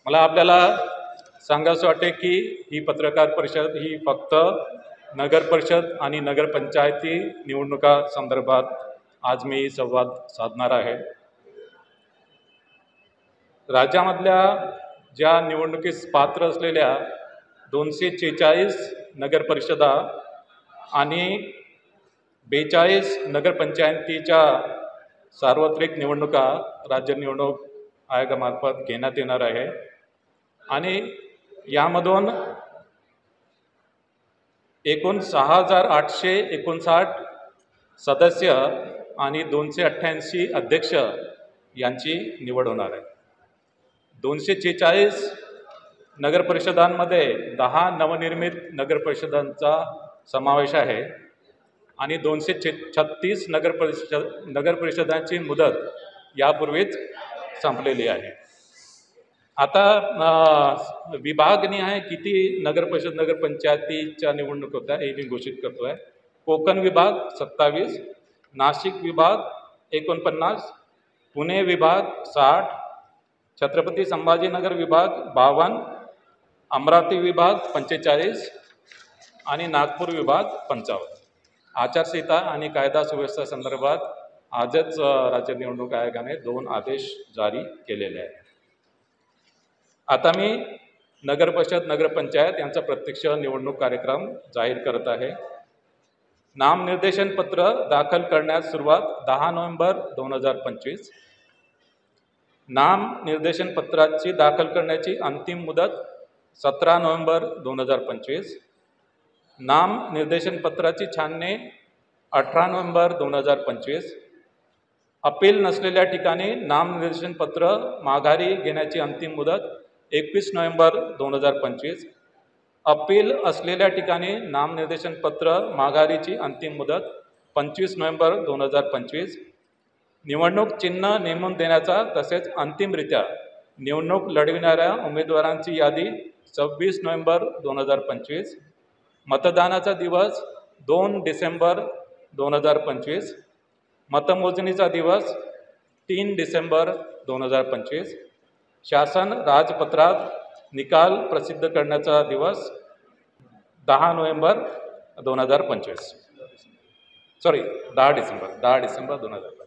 मला आपल्याला सांगायचं वाटते की ही पत्रकार परिषद ही फक्त नगर परिषद आणि नगरपंचायती निवडणुका संदर्भात आज मी संवाद साधणार आहे। राज्यामधल्या ज्या निवडणुकीस पात्र असलेल्या 246 नगर परिषदा आणि 42 नगरपंचायतीच्या सार्वत्रिक निवडणुका राज्य निवडणूक आयोगामार्फत घेण्यात येणार आहे आणि यामधून एकूण 6,859 सदस्य आणि 288 अध्यक्ष यांची निवड होणार आहे। 246 नगरपरिषदांमध्ये 10 नवनिर्मित नगरपरिषदांचा समावेश आहे आणि 236 नगरपरिषदांची मुदत यापूर्वीच संपलेली आहे। आता विभागनिहाय किती नगरपरिषद नगरपंचायतीच्या निवडणूक होत्या हे मी घोषित करतो आहे। कोकण विभाग 27, नाशिक विभाग 49, पुणे विभाग 60, छत्रपती संभाजीनगर विभाग 52, अमरावती विभाग 45 आणि नागपूर विभाग 55। आचारसंहिता आणि कायदा सुव्यवस्था संदर्भात आजच राज्य निवडणूक आयोगाने 2 आदेश जारी केलेले आहेत। आता मी नगर परिषद नगरपंचायत यांचा प्रत्यक्ष निवडणूक कार्यक्रम जाहीर करत आहे। नामनिर्देशन पत्र दाखल करण्यास सुरुवात 10 नोव्हेंबर 2025। नामनिर्देशन पत्राची दाखल करण्याची अंतिम मुदत 17 नोव्हेंबर 2025। नामनिर्देशन पत्राची छाननी 18 नोव्हेंबर 2025। अपील नसलेल्या ठिकाणी नामनिर्देशन पत्र माघारी घेण्याची अंतिम मुदत 21 नोव्हेंबर 2025। अपील असलेल्या ठिकाणी नामनिर्देशन पत्र माघारीची अंतिम मुदत 25 नोव्हेंबर 2025। निवडणूक चिन्ह नेमून देण्याचा तसेच अंतिमरित्या निवडणूक लढविणाऱ्या उमेदवारांची यादी 26 नोव्हेंबर 2025। मतदानाचा दिवस 2 डिसेंबर 2025। मतमोजणीचा दिवस 3 डिसेंबर 2025। शासन राजपत्रात निकाल प्रसिद्ध करण्याचा दिवस 10 नोव्हेंबर 2025 10 डिसेंबर 2025।